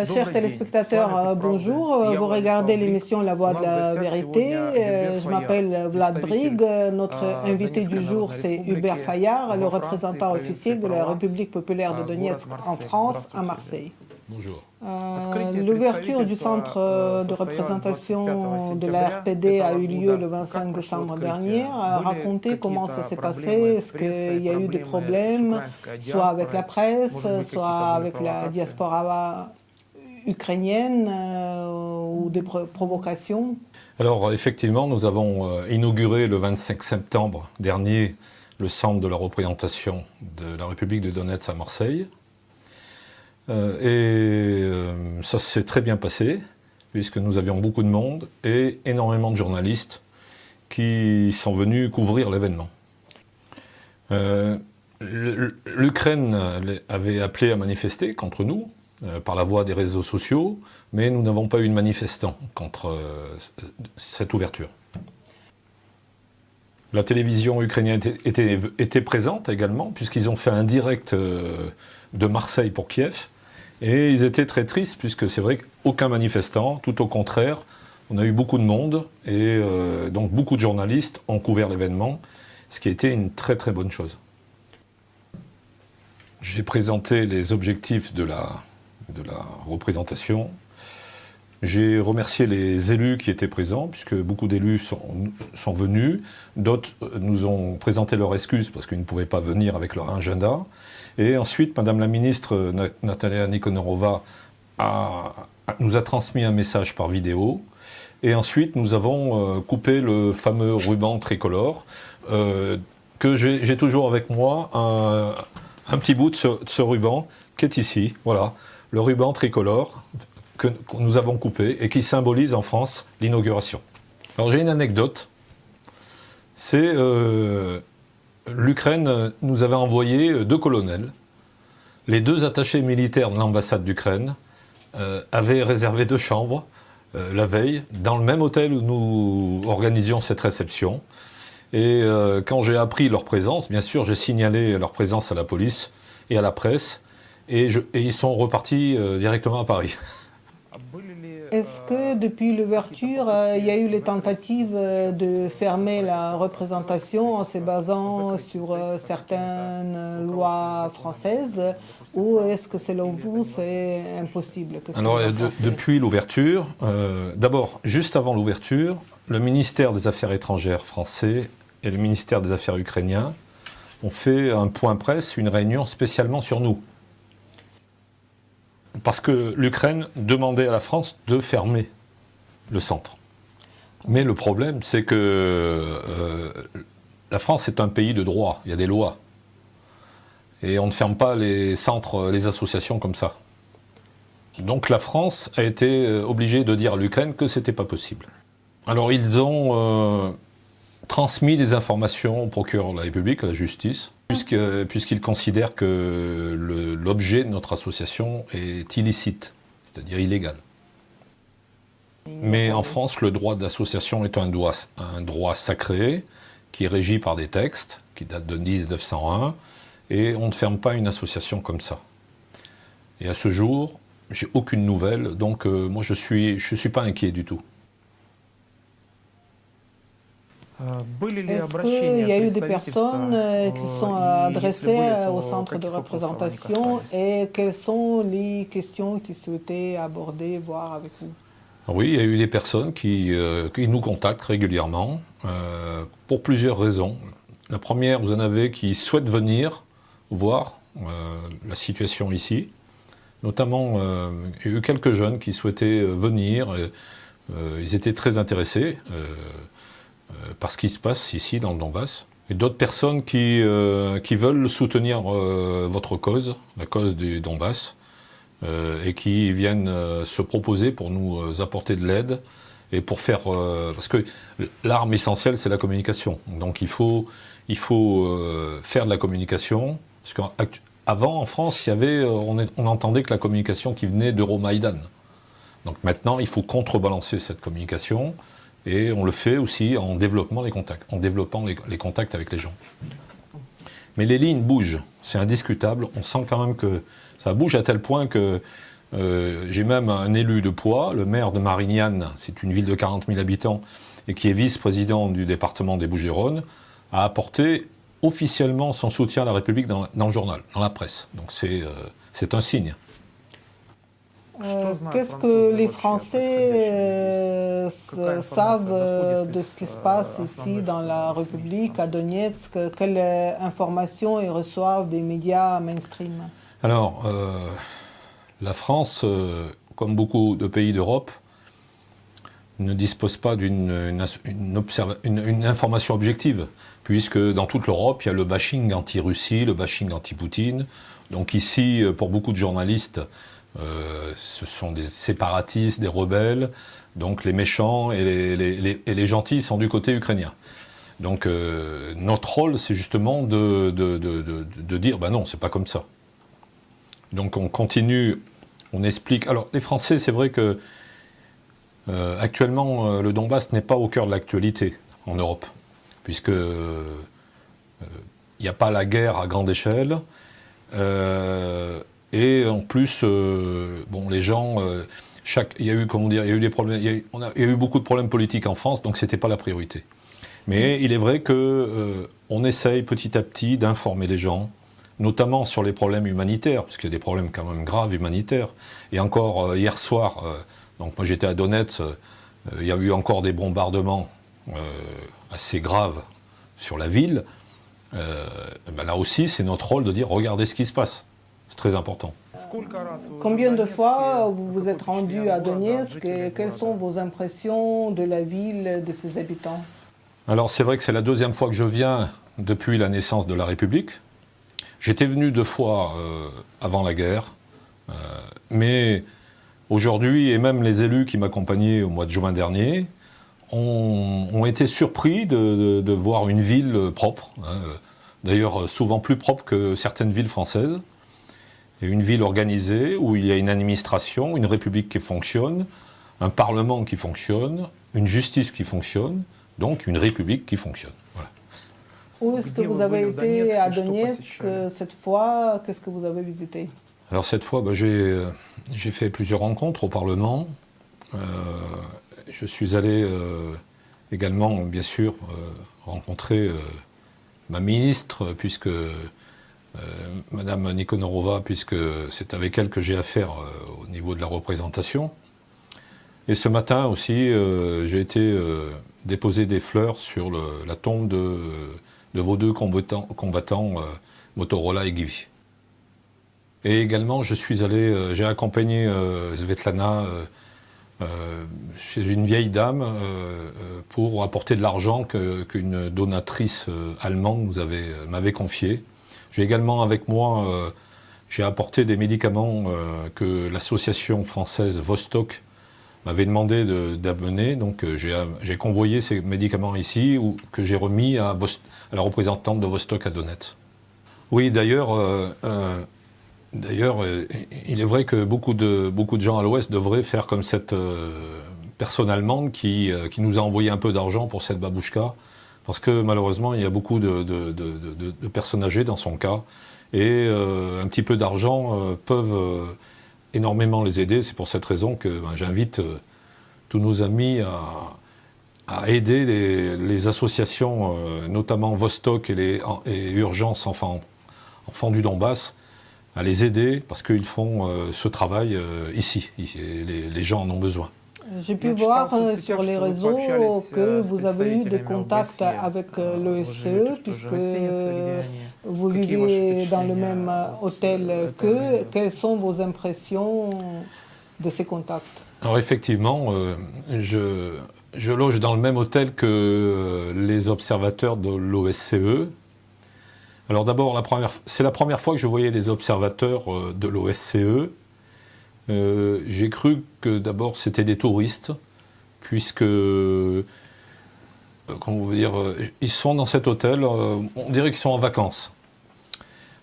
Chers téléspectateurs, bonjour. Vous regardez l'émission La Voix de la Vérité. Je m'appelle Vlad Brig. Notre invité du jour, c'est Hubert Fayard, le représentant officiel de la République populaire de Donetsk en France, à Marseille. Bonjour. L'ouverture du centre de représentation de la RPD a eu lieu le 25 décembre dernier. Racontez comment ça s'est passé. Est-ce qu'il y a eu des problèmes, soit avec la presse, soit avec la diaspora ukrainienne, ou des provocations? Alors effectivement, nous avons inauguré le 25 septembre dernier le centre de la représentation de la République de Donetsk à Marseille. Ça s'est très bien passé, puisque nous avions beaucoup de monde et énormément de journalistes qui sont venus couvrir l'événement. L'Ukraine avait appelé à manifester contre nous, par la voie des réseaux sociaux, mais nous n'avons pas eu de manifestants contre cette ouverture. La télévision ukrainienne était présente également, puisqu'ils ont fait un direct de Marseille pour Kiev. Et ils étaient très tristes, puisque c'est vrai qu'aucun manifestant, tout au contraire, on a eu beaucoup de monde, et donc beaucoup de journalistes ont couvert l'événement, ce qui a été une très très bonne chose. J'ai présenté les objectifs de la représentation. J'ai remercié les élus qui étaient présents, puisque beaucoup d'élus sont venus. D'autres nous ont présenté leurs excuses, parce qu'ils ne pouvaient pas venir avec leur agenda. Et ensuite, Madame la ministre Natalia Nikonorova nous a transmis un message par vidéo. Et ensuite, nous avons coupé le fameux ruban tricolore, que j'ai toujours avec moi, un petit bout de ce ruban qui est ici. Voilà, le ruban tricolore que nous avons coupé et qui symbolise en France l'inauguration. Alors j'ai une anecdote, c'est l'Ukraine nous avait envoyé 2 colonels. Les 2 attachés militaires de l'ambassade d'Ukraine avaient réservé 2 chambres la veille, dans le même hôtel où nous organisions cette réception. Et quand j'ai appris leur présence, bien sûr, j'ai signalé leur présence à la police et à la presse, et ils sont repartis directement à Paris. Est-ce que depuis l'ouverture, il y a eu les tentatives de fermer la représentation en se basant sur certaines lois françaises, ou est-ce que selon vous c'est impossible? Alors depuis l'ouverture, d'abord, juste avant l'ouverture, le ministère des Affaires étrangères français et le ministère des Affaires ukrainien ont fait un point presse, une réunion spécialement sur nous. Parce que l'Ukraine demandait à la France de fermer le centre. Mais le problème, c'est que la France est un pays de droit, il y a des lois. Et on ne ferme pas les centres, les associations comme ça. Donc la France a été obligée de dire à l'Ukraine que ce n'était pas possible. Alors ils ont transmis des informations au procureur de la République, à la justice, puisqu'ils considèrent que l'objet de notre association est illicite, c'est-à-dire illégal. Mais en France, le droit d'association est un droit sacré, qui est régi par des textes, qui datent de 1901, et on ne ferme pas une association comme ça. Et à ce jour, j'ai aucune nouvelle, donc moi je suis pas inquiet du tout. Est-ce qu'il y a eu des personnes qui sont adressées au centre de représentation, et quelles sont les questions qu'ils souhaitaient aborder, voir avec vous? Oui, il y a eu des personnes qui nous contactent régulièrement pour plusieurs raisons. La première, vous en avez qui souhaitent venir voir la situation ici. Notamment, il y a eu quelques jeunes qui souhaitaient venir. Ils étaient très intéressés par ce qui se passe ici dans le Donbass. Et d'autres personnes qui veulent soutenir votre cause, la cause du Donbass, et qui viennent se proposer pour nous apporter de l'aide et pour faire... parce que l'arme essentielle, c'est la communication. Donc il faut faire de la communication. Parce qu'avant, en France, on entendait que la communication qui venait d'Euromaïdan. Donc maintenant, il faut contrebalancer cette communication. Et on le fait aussi en développant les contacts avec les gens. Mais les lignes bougent, c'est indiscutable. On sent quand même que ça bouge à tel point que J'ai même un élu de poids, le maire de Marignane, c'est une ville de 40 000 habitants, et qui est vice-président du département des Bouches-du-Rhône, a apporté officiellement son soutien à la République dans le journal, dans la presse. Donc c'est un signe. Qu'est-ce que les Français savent de ce qui se passe ici dans la République, à Donetsk? Quelles informations ils reçoivent des médias mainstream? Alors, la France, comme beaucoup de pays d'Europe, ne dispose pas d'une information objective, puisque dans toute l'Europe, il y a le bashing anti-Russie, le bashing anti-Poutine. Donc ici, pour beaucoup de journalistes, ce sont des séparatistes, des rebelles, donc les méchants et les gentils sont du côté ukrainien. Donc notre rôle, c'est justement de dire, ben non, c'est pas comme ça. Donc on continue, on explique. Alors les Français, c'est vrai que actuellement, le Donbass n'est pas au cœur de l'actualité en Europe, puisque il n'y a pas la guerre à grande échelle. Et en plus, bon, les gens, il y a eu, comment dire, il y a eu des problèmes, il y a eu beaucoup de problèmes politiques en France, donc c'était pas la priorité. Mais il est vrai que on essaye petit à petit d'informer les gens, notamment sur les problèmes humanitaires, parce qu'il y a des problèmes quand même graves humanitaires. Et encore hier soir, donc moi j'étais à Donetsk, il y a eu encore des bombardements assez graves sur la ville. Ben là aussi, c'est notre rôle de dire regardez ce qui se passe. C'est très important. Combien de fois vous vous êtes rendu à Donetsk et quelles sont vos impressions de la ville, de ses habitants? Alors c'est vrai que c'est la deuxième fois que je viens depuis la naissance de la République. J'étais venu 2 fois avant la guerre, mais aujourd'hui, et même les élus qui m'accompagnaient au mois de juin dernier, ont été surpris de voir une ville propre, hein, d'ailleurs souvent plus propre que certaines villes françaises. Et une ville organisée où il y a une administration, une république qui fonctionne, un parlement qui fonctionne, une justice qui fonctionne, donc une république qui fonctionne. Voilà. Où est-ce que vous avez été à Donetsk cette fois? Qu'est-ce que vous avez visité? Alors cette fois, j'ai fait plusieurs rencontres au Parlement. Je suis allé également, bien sûr, rencontrer ma ministre, puisque Madame Nikonorova, puisque c'est avec elle que j'ai affaire au niveau de la représentation. Et ce matin aussi, j'ai été déposer des fleurs sur la tombe de vos 2 combattants, Motorola et Givy. Et également, j'ai accompagné Svetlana chez une vieille dame pour apporter de l'argent qu'une donatrice allemande m'avait confié. J'ai également avec moi, j'ai apporté des médicaments que l'association française Vostok m'avait demandé d'amener. Donc j'ai convoyé ces médicaments ici, que j'ai remis à la représentante de Vostok à Donetsk. Oui, d'ailleurs, il est vrai que beaucoup de gens à l'Ouest devraient faire comme cette personne allemande qui nous a envoyé un peu d'argent pour cette babouchka. Parce que malheureusement, il y a beaucoup de personnes âgées dans son cas. Et un petit peu d'argent peuvent énormément les aider. C'est pour cette raison que j'invite tous nos amis à aider les associations, notamment Vostok et Urgence Enfants du Donbass, à les aider parce qu'ils font ce travail ici. Les gens en ont besoin. J'ai pu voir sur les réseaux que vous avez eu des contacts avec l'OSCE, puisque vous vivez dans le même hôtel qu'eux. Quelles sont vos impressions de ces contacts? Alors effectivement, je loge dans le même hôtel que les observateurs de l'OSCE. Alors d'abord, c'est la première fois que je voyais des observateurs de l'OSCE. J'ai cru que d'abord c'était des touristes, puisque, comment vous dire, ils sont dans cet hôtel, on dirait qu'ils sont en vacances.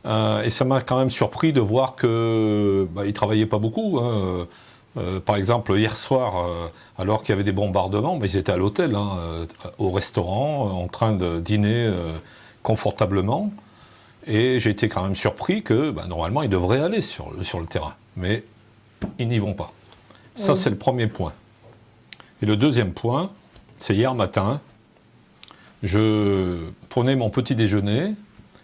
Et ça m'a quand même surpris de voir qu'ils ne travaillaient pas beaucoup. Hein. Par exemple, hier soir, alors qu'il y avait des bombardements, ils étaient à l'hôtel, au restaurant, en train de dîner confortablement. Et j'ai été quand même surpris que, normalement, ils devraient aller sur le terrain. Mais ils n'y vont pas. Ça, c'est le premier point. Et le deuxième point, c'est hier matin, je prenais mon petit déjeuner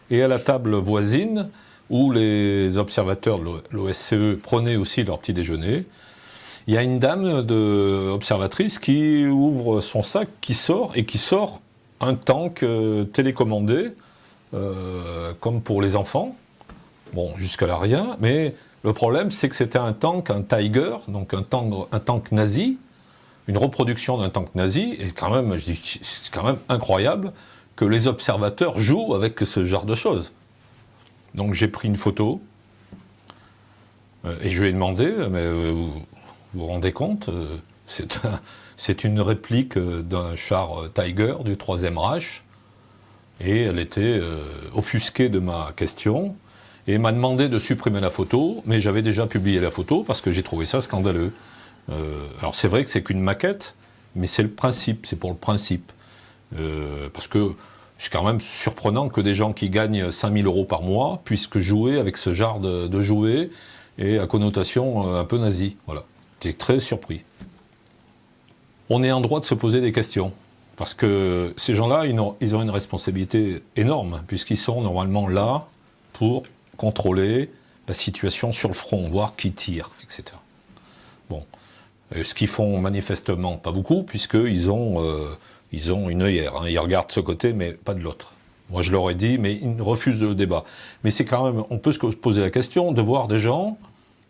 et à la table voisine, où les observateurs de l'OSCE prenaient aussi leur petit déjeuner, il y a une dame observatrice qui ouvre son sac, qui sort un tank télécommandé, comme pour les enfants. Bon, jusqu'à là rien, mais le problème c'est que c'était un Tiger, donc un tank nazi, une reproduction d'un tank nazi, et quand même, je dis, c'est quand même incroyable que les observateurs jouent avec ce genre de choses. Donc j'ai pris une photo, et je lui ai demandé, mais vous vous rendez compte, c'est une réplique d'un char Tiger du Troisième Reich, et elle était offusquée de ma question, et m'a demandé de supprimer la photo, mais j'avais déjà publié la photo parce que j'ai trouvé ça scandaleux. Alors c'est vrai que c'est qu'une maquette, mais c'est le principe, c'est pour le principe. Parce que c'est quand même surprenant que des gens qui gagnent 5 000 € par mois puissent jouer avec ce genre de jouets et à connotation un peu nazie. Voilà. J'étais très surpris. On est en droit de se poser des questions. Parce que ces gens-là, ils ont une responsabilité énorme, puisqu'ils sont normalement là pour contrôler la situation sur le front, voir qui tire, etc. Bon. Ce qu'ils font manifestement pas beaucoup, puisqu'ils ont une œillère. Hein. Ils regardent ce côté, mais pas de l'autre. Moi, je leur ai dit, mais ils refusent le débat. Mais c'est quand même, on peut se poser la question de voir des gens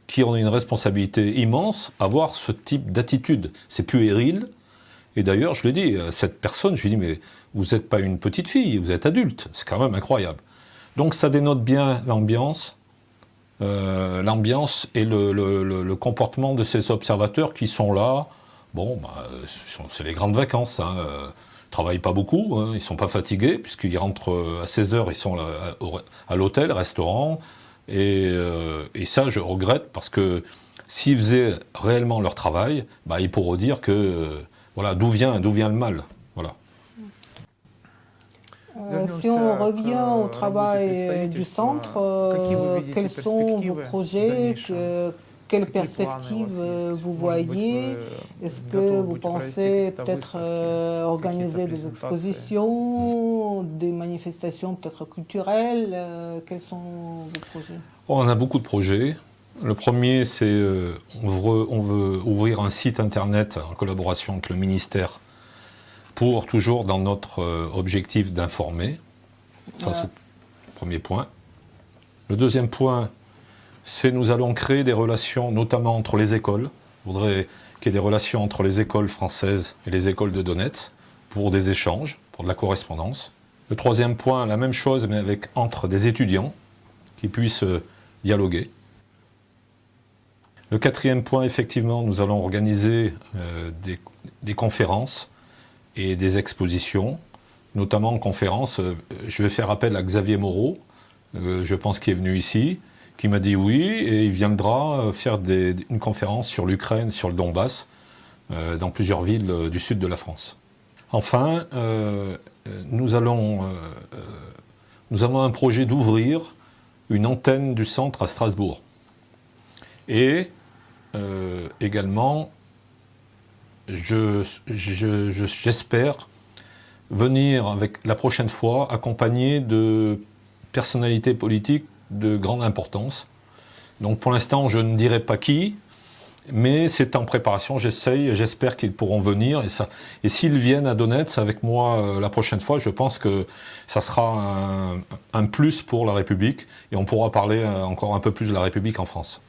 qui ont une responsabilité immense avoir ce type d'attitude. C'est puéril. Et d'ailleurs, je l'ai dit à cette personne, je lui ai dit, mais vous n'êtes pas une petite fille, vous êtes adulte. C'est quand même incroyable. Donc ça dénote bien l'ambiance et le comportement de ces observateurs qui sont là. Bon, c'est les grandes vacances. Hein. Ils ne travaillent pas beaucoup, hein, ils ne sont pas fatigués, puisqu'ils rentrent à 16h, ils sont là, à l'hôtel, restaurant. Et ça, je regrette, parce que s'ils faisaient réellement leur travail, ils pourraient dire que voilà, d'où vient le mal. Voilà. Si on revient au travail du centre, quels sont vos projets, quelles perspectives vous voyez? Est-ce que vous pensez peut-être organiser des expositions, des manifestations peut-être culturelles? Quels sont vos projets? On a beaucoup de projets. Le premier, c'est on veut ouvrir un site internet en collaboration avec le ministère pour toujours dans notre objectif d'informer. Ça, c'est le premier point. Le deuxième point, c'est nous allons créer des relations, notamment entre les écoles. Je voudrais qu'il y ait des relations entre les écoles françaises et les écoles de Donetsk pour des échanges, pour de la correspondance. Le troisième point, la même chose, mais entre des étudiants qui puissent dialoguer. Le quatrième point, effectivement, nous allons organiser des conférences et des expositions, notamment en conférence. Je vais faire appel à Xavier Moreau, je pense qu'il est venu ici, qui m'a dit oui, et il viendra faire une conférence sur l'Ukraine, sur le Donbass, dans plusieurs villes du sud de la France. Enfin, nous avons un projet d'ouvrir une antenne du centre à Strasbourg. Et également, j'espère venir la prochaine fois accompagné de personnalités politiques de grande importance. Donc pour l'instant, je ne dirai pas qui, mais c'est en préparation, j'espère qu'ils pourront venir. Et s'ils viennent à Donetsk avec moi la prochaine fois, je pense que ça sera un plus pour la République, et on pourra parler encore un peu plus de la République en France.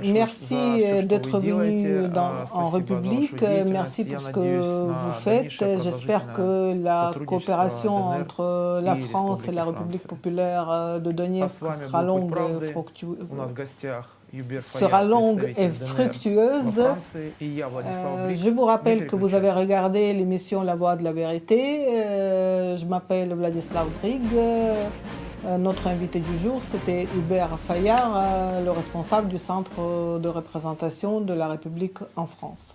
Merci d'être venu en République, merci pour ce que vous faites. J'espère que la coopération entre la France et la République populaire de Donetsk sera longue et fructueuse. Je vous rappelle que vous avez regardé l'émission La Voix de la Vérité. Je m'appelle Vladislav Brig. Notre invité du jour, c'était Hubert Fayard, le responsable du Centre de représentation de la République en France.